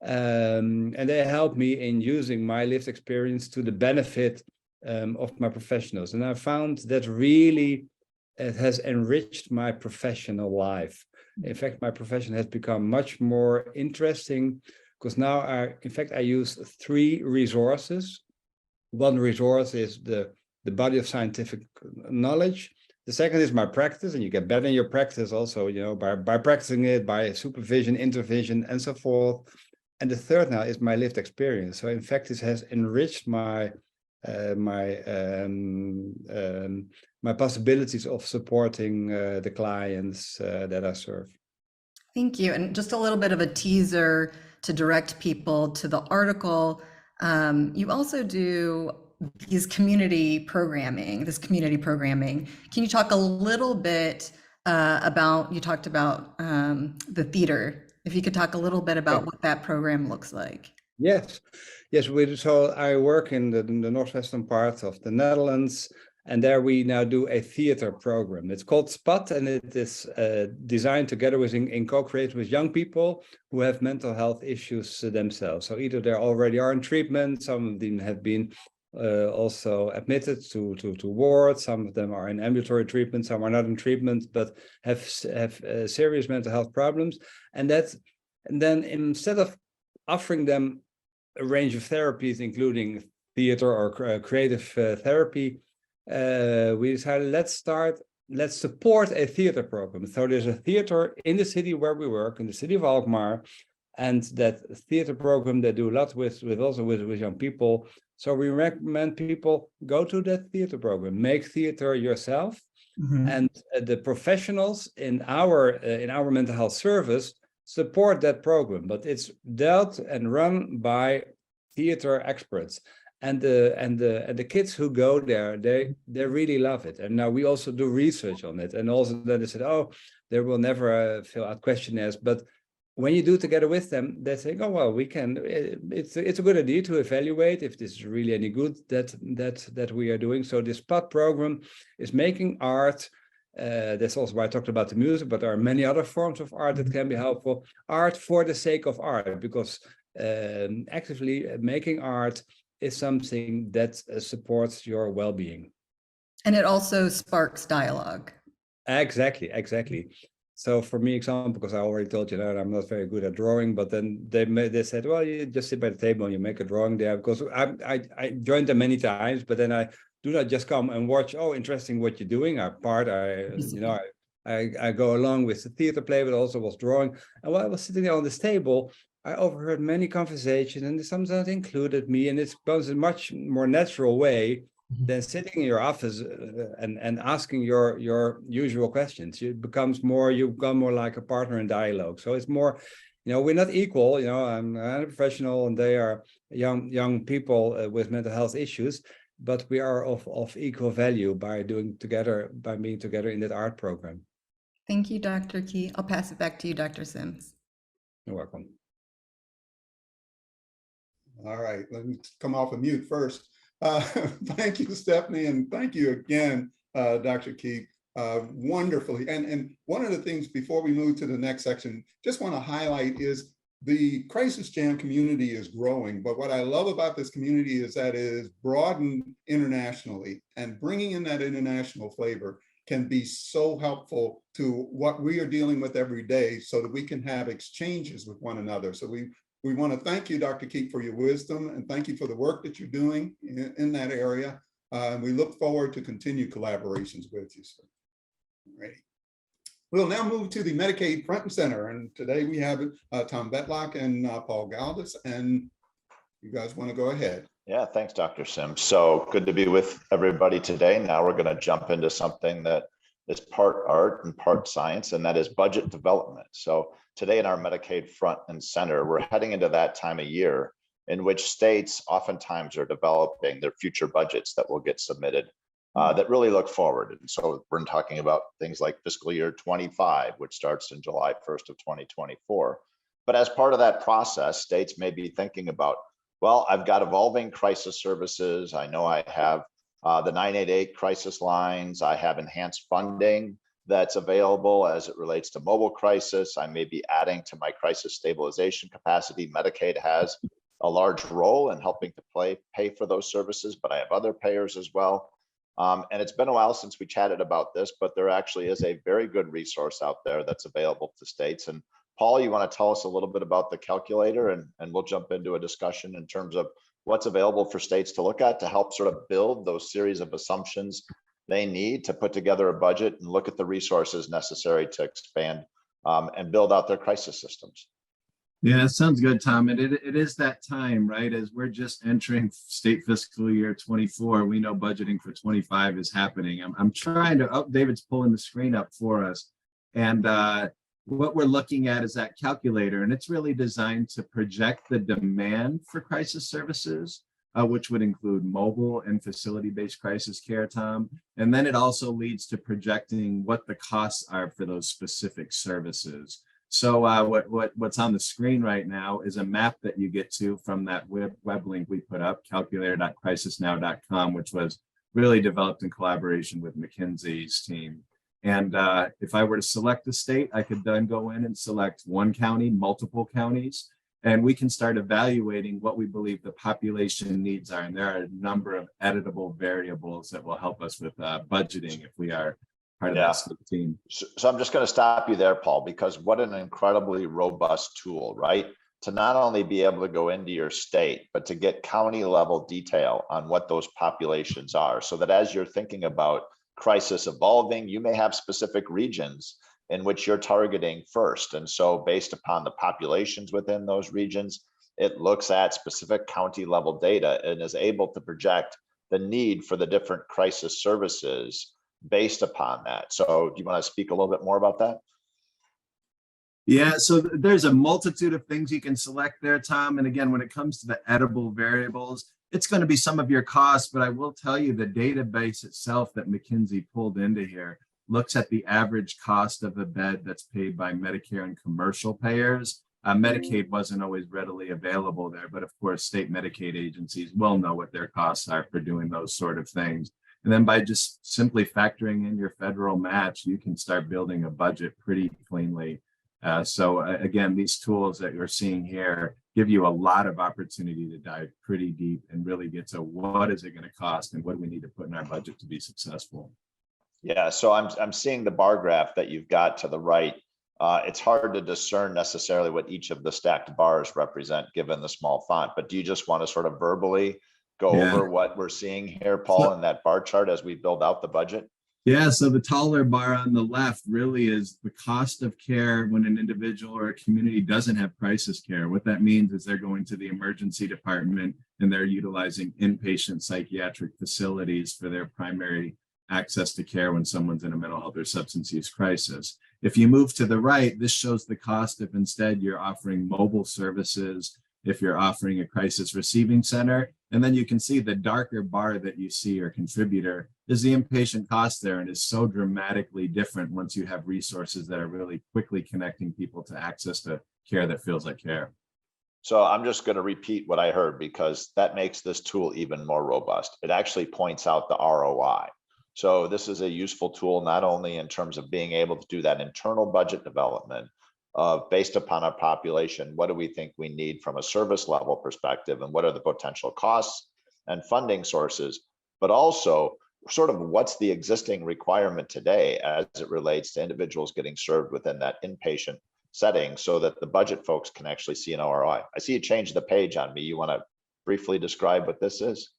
and they help me in using my lived experience to the benefit of my professionals. And I found that really it has enriched my professional life. In fact, my profession has become much more interesting, because now I use 3 resources. One resource is the body of scientific knowledge. The second is my practice, and you get better in your practice also, you know, by practicing it, by supervision, intervision, and so forth. And the third now is my lived experience. So in fact, this has enriched my possibilities of supporting the clients that I serve. Thank you. And just a little bit of a teaser to direct people to the article. You also do this community programming. Can you talk a little bit about, you talked about the theater. If you could talk a little bit about what that program looks like. Yes. So I work in the northwestern part of the Netherlands, and there we now do a theater program. It's called SPOT, and it is designed together in co-creation with young people who have mental health issues themselves. So either they already are in treatment, some of them have been also admitted to wards, some of them are in ambulatory treatment, some are not in treatment, but have serious mental health problems. And then instead of offering them a range of therapies, including theater or creative therapy, we decided let's support a theater program. So there's a theater in the city where we work, in the city of Alkmaar, and that theater program, they do a lot with young people. So we recommend people go to that theater program, make theater yourself, and the professionals in our mental health service support that program. But it's dealt and run by theater experts. And the kids who go there, they really love it. And now we also do research on it. And also then they said, oh, they will never fill out questionnaires. But when you do together with them, they say, oh, well, we can, it's a good idea to evaluate if this is really any good that we are doing. So this POT program is making art. That's also why I talked about the music, but there are many other forms of art that can be helpful. Art for the sake of art, because actively making art is something that supports your well-being. And it also sparks dialogue. Exactly. So for me, example, because I already told you that I'm not very good at drawing, but then they said, well, you just sit by the table and you make a drawing there. Because I joined them many times, but then I do not just come and watch, oh, interesting what you're doing. I go along with the theater play, but also was drawing. And while I was sitting there on this table, I overheard many conversations, and sometimes included me, and it becomes a much more natural way than sitting in your office and asking your usual questions. You become more like a partner in dialogue. So it's more, we're not equal. I'm a professional, and they are young people with mental health issues, but we are of equal value by being together in that art program. Thank you, Dr. Key. I'll pass it back to you, Dr. Sims. You're welcome. All right, let me come off of mute first. Thank you, Stephanie, and thank you again, Dr. Key. Wonderfully. And one of the things before we move to the next section, just want to highlight is the Crisis Jam community is growing, but what I love about this community is that it is broadened internationally, and bringing in that international flavor can be so helpful to what we are dealing with every day, so that we can have exchanges with one another. So we want to thank you, Dr. Keek, for your wisdom, and thank you for the work that you're doing in that area. We look forward to continued collaborations with you, sir. All right. We'll now move to the Medicaid front and center, and today we have Tom Betlock and Paul Galdas, and you guys want to go ahead. Yeah, thanks, Dr. Sims. So good to be with everybody today. Now we're going to jump into something that is part art and part science, and that is budget development. So today in our Medicaid front and center, we're heading into that time of year in which states oftentimes are developing their future budgets that will get submitted that really look forward. And so we're talking about things like fiscal year 25, which starts in July 1st of 2024. But as part of that process, states may be thinking about, well, I've got evolving crisis services. I know I have the 988 crisis lines. I have enhanced funding that's available as it relates to mobile crisis. I may be adding to my crisis stabilization capacity. Medicaid has a large role in helping to pay for those services, but I have other payers as well. And it's been a while since we chatted about this, but there actually is a very good resource out there that's available to states. And Paul, you want to tell us a little bit about the calculator, and we'll jump into a discussion in terms of what's available for states to look at to help sort of build those series of assumptions they need to put together a budget and look at the resources necessary to expand and build out their crisis systems. Yeah, that sounds good, Tom. And it is that time, right? As we're just entering state fiscal year 24, we know budgeting for 25 is happening. I'm trying to, oh, David's pulling the screen up for us. And what we're looking at is that calculator, and it's really designed to project the demand for crisis services, which would include mobile and facility-based crisis care, Tom. And then it also leads to projecting what the costs are for those specific services. So what's on the screen right now is a map that you get to from that web link we put up, calculator.crisisnow.com, which was really developed in collaboration with McKinsey's team. And if I were to select a state, I could then go in and select one county, multiple counties, and we can start evaluating what we believe the population needs are. And there are a number of editable variables that will help us with budgeting if we are part of that state team. So I'm just going to stop you there, Paul, because what an incredibly robust tool, right? To not only be able to go into your state, but to get county level detail on what those populations are, so that as you're thinking about crisis evolving, you may have specific regions in which you're targeting first. And so based upon the populations within those regions, it looks at specific county level data and is able to project the need for the different crisis services based upon that. So do you want to speak a little bit more about that? Yeah, so there's a multitude of things you can select there, Tom. And again, when it comes to the editable variables, it's going to be some of your costs, but I will tell you the database itself that McKinsey pulled into here looks at the average cost of a bed that's paid by Medicare and commercial payers. Medicaid wasn't always readily available there, but of course, state Medicaid agencies will know what their costs are for doing those sort of things. And then by just simply factoring in your federal match, you can start building a budget pretty cleanly. So again, these tools that you're seeing here give you a lot of opportunity to dive pretty deep and really get to what is it going to cost and what do we need to put in our budget to be successful. Yeah, so I'm seeing the bar graph that you've got to the right. It's hard to discern necessarily what each of the stacked bars represent given the small font, but do you just want to sort of verbally go over what we're seeing here, Paul, in that bar chart as we build out the budget? Yeah, so the taller bar on the left really is the cost of care when an individual or a community doesn't have crisis care. What that means is they're going to the emergency department and they're utilizing inpatient psychiatric facilities for their primary access to care when someone's in a mental health or substance use crisis. If you move to the right, this shows the cost if instead you're offering mobile services, if you're offering a crisis receiving center. And then you can see the darker bar that you see or contributor is the inpatient cost there, and is so dramatically different once you have resources that are really quickly connecting people to access to care that feels like care. So I'm just going to repeat what I heard because that makes this tool even more robust. It actually points out the ROI. So this is a useful tool, not only in terms of being able to do that internal budget development based upon our population, what do we think we need from a service level perspective, and what are the potential costs and funding sources, but also sort of what's the existing requirement today as it relates to individuals getting served within that inpatient setting so that the budget folks can actually see an ROI. I see you changed the page on me. You want to briefly describe what this is?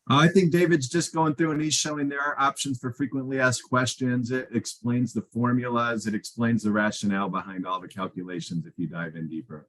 I think David's just going through and he's showing there are options for frequently asked questions. It explains the formulas. It explains the rationale behind all the calculations if you dive in deeper.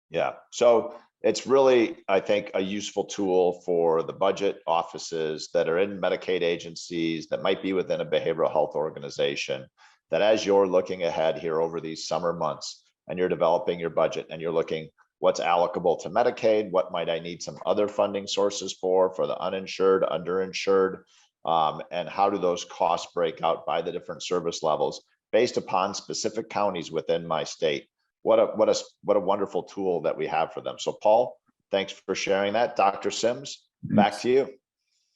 Yeah, so it's really, I think, a useful tool for the budget offices that are in Medicaid agencies that might be within a behavioral health organization, that as you're looking ahead here over these summer months and you're developing your budget and you're looking what's allocable to Medicaid, what might I need some other funding sources for the uninsured, underinsured, and how do those costs break out by the different service levels based upon specific counties within my state. What a wonderful tool that we have for them. So Paul, thanks for sharing that. Dr. Sims, back to you.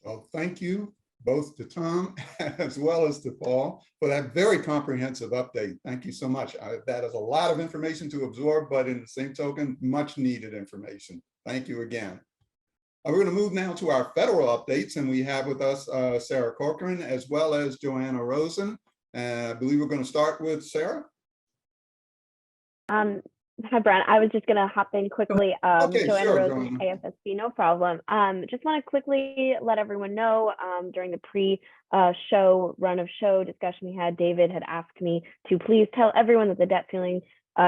Well, thank you both to Tom as well as to Paul for that very comprehensive update. Thank you so much. That is a lot of information to absorb, but in the same token, much needed information. Thank you again. We're going to move now to our federal updates, and we have with us Sarah Corcoran as well as Joanna Rosen. I believe we're going to start with Sarah. Hi, Brent. I was just going to hop in quickly. Okay, Joanna sure, Rosen, AFSB, no problem. Just want to quickly let everyone know during the pre-show run of show discussion we had, David had asked me to please tell everyone that the debt ceiling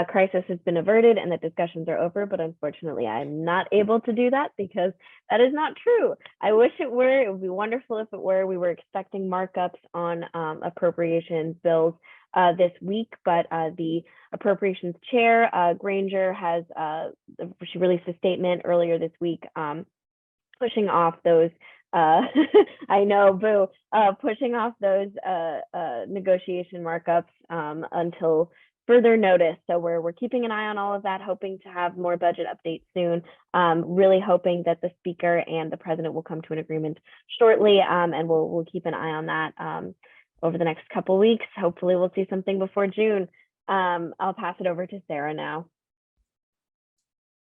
crisis has been averted and that discussions are over, but unfortunately I'm not able to do that because that is not true. I wish it were. It would be wonderful if it were. We were expecting markups on appropriations bills this week, but the appropriations chair, Granger, she released a statement earlier this week pushing off those, I know, boo, pushing off those negotiation markups until further notice. So we're keeping an eye on all of that, hoping to have more budget updates soon, really hoping that the speaker and the president will come to an agreement shortly, and we'll keep an eye on that over the next couple weeks. Hopefully we'll see something before June. I'll pass it over to Sarah now.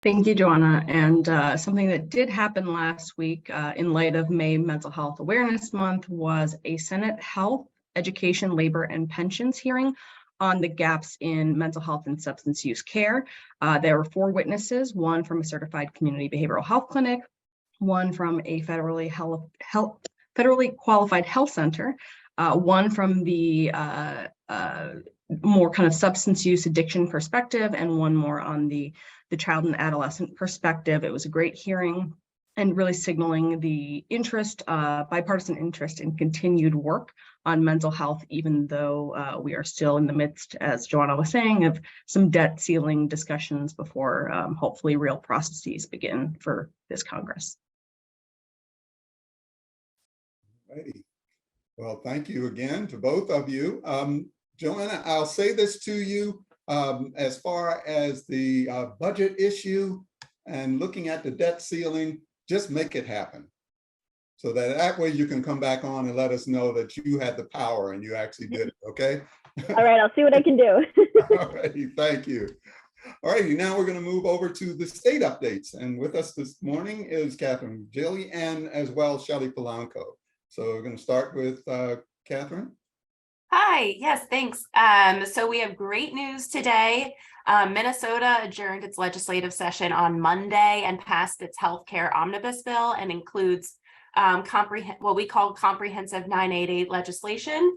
Thank you, Joanna. And something that did happen last week in light of May Mental Health Awareness Month was a Senate Health, Education, Labor, and Pensions hearing on the gaps in mental health and substance use care. There were 4 witnesses, one from a certified community behavioral health clinic, one from a federally qualified health center, one from the more kind of substance use addiction perspective, and one more on the child and adolescent perspective. It was a great hearing and really signaling the interest, bipartisan interest in continued work on mental health, even though we are still in the midst, as Joanna was saying, of some debt ceiling discussions before hopefully real processes begin for this Congress. Righty. Well, thank you again to both of you. Joanna, I'll say this to you as far as the budget issue and looking at the debt ceiling, just make it happen. So that way you can come back on and let us know that you had the power and you actually did it, okay? All right, I'll see what I can do. All righty, thank you. All righty, now we're going to move over to the state updates. And with us this morning is Catherine Gilly and as well Shelley Polanco. So we're going to start with Catherine. Hi, yes, thanks. So we have great news today. Minnesota adjourned its legislative session on Monday and passed its healthcare omnibus bill and includes what we call comprehensive 988 legislation,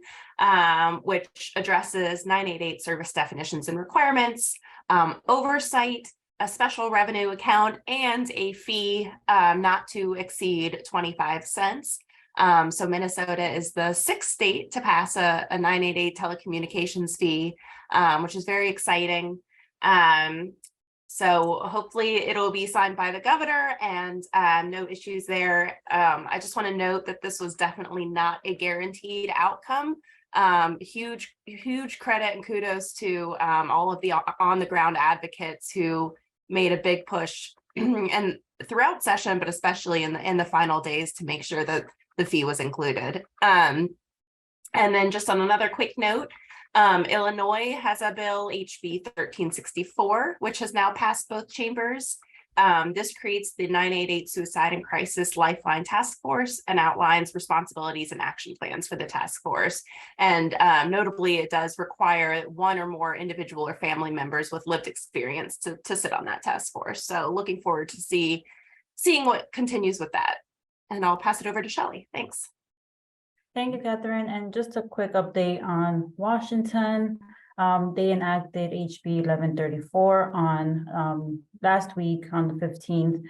which addresses 988 service definitions and requirements, oversight, a special revenue account, and a fee not to exceed 25 cents. So Minnesota is the 6th state to pass a 988 telecommunications fee, which is very exciting. So hopefully it'll be signed by the governor and no issues there. I just want to note that this was definitely not a guaranteed outcome. Huge credit and kudos to all of the on the ground advocates who made a big push and throughout session, but especially in the final days to make sure that the fee was included. And then just on another quick note, Illinois has a bill, HB 1364, which has now passed both chambers. This creates the 988 Suicide and Crisis Lifeline Task Force and outlines responsibilities and action plans for the task force. And notably, it does require one or more individual or family members with lived experience to sit on that task force. So looking forward to seeing what continues with that. And I'll pass it over to Shelley. Thanks. Thank you, Catherine. And just a quick update on Washington. They enacted HB 1134 on last week on the 15th.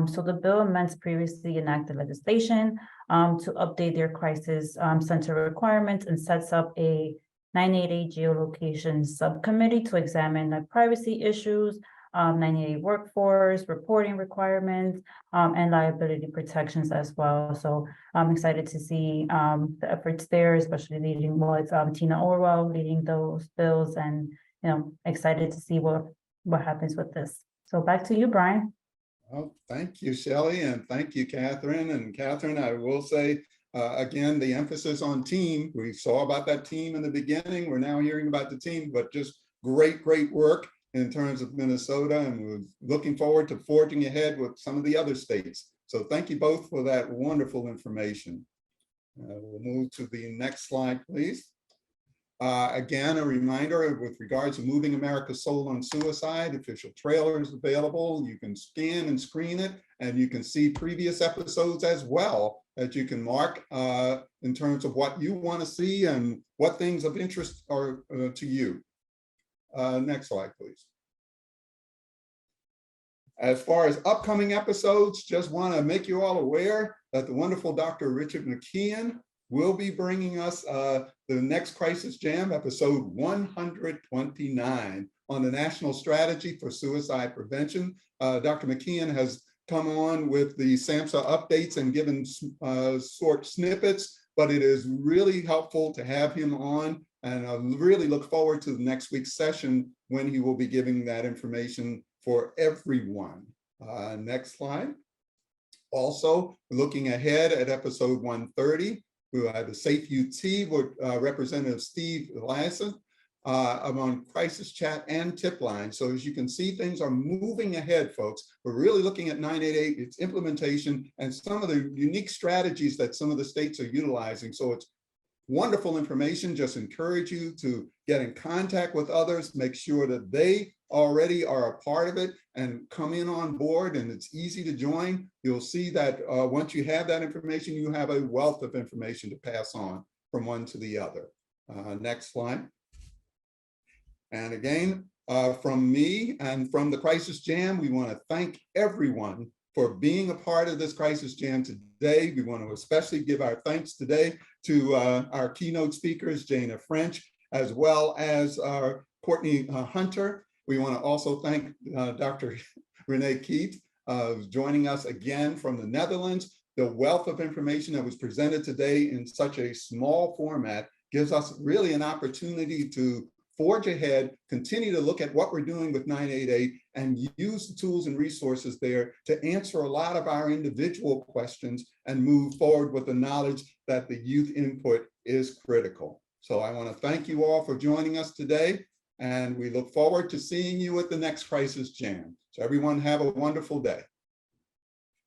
So the bill amends previously enacted legislation to update their crisis center requirements and sets up a 988 geolocation subcommittee to examine the privacy issues, 988 workforce, reporting requirements, and liability protections as well. So I'm excited to see the efforts there, especially leading with Tina Orwell leading those bills, and excited to see what happens with this. So back to you, Brian. Well, thank you, Shelley, and thank you, Catherine. And Catherine, I will say, again, the emphasis on team. We saw about that team in the beginning. We're now hearing about the team, but just great work in terms of Minnesota, and we're looking forward to forging ahead with some of the other states. So thank you both for that wonderful information. We'll move to the next slide, please. Again, a reminder with regards to Moving America Soul on Suicide, official trailer is available. You can scan and screen it, and you can see previous episodes as well that you can mark in terms of what you want to see and what things of interest are to you. Next slide, please. As far as upcoming episodes, just want to make you all aware that the wonderful Dr. Richard McKeon will be bringing us the next Crisis Jam, episode 129, on the National Strategy for Suicide Prevention. Dr. McKeon has come on with the SAMHSA updates and given short snippets, but it is really helpful to have him on. And I really look forward to the next week's session when he will be giving that information for everyone. Next slide. Also, looking ahead at episode 130, we have the Safe UT with Representative Steve Eliason on crisis chat and tip line. So as you can see, things are moving ahead, folks. We're really looking at 988, its implementation, and some of the unique strategies that some of the states are utilizing. So it's wonderful information. Just encourage you to get in contact with others, make sure that they already are a part of it and come in on board, and it's easy to join. You'll see that once you have that information, you have a wealth of information to pass on from one to the other. Next slide. And again, from me and from the Crisis Jam, we want to thank everyone for being a part of this Crisis Jam today. We want to especially give our thanks today to our keynote speakers, Jana French, as well as Courtney Hunter. We want to also thank Dr. Renee Keith, joining us again from the Netherlands. the wealth of information that was presented today in such a small format gives us really an opportunity to forge ahead, continue to look at what we're doing with 988 and use the tools and resources there to answer a lot of our individual questions and move forward with the knowledge that the youth input is critical. So I want to thank you all for joining us today, and we look forward to seeing you at the next Crisis Jam. So everyone have a wonderful day.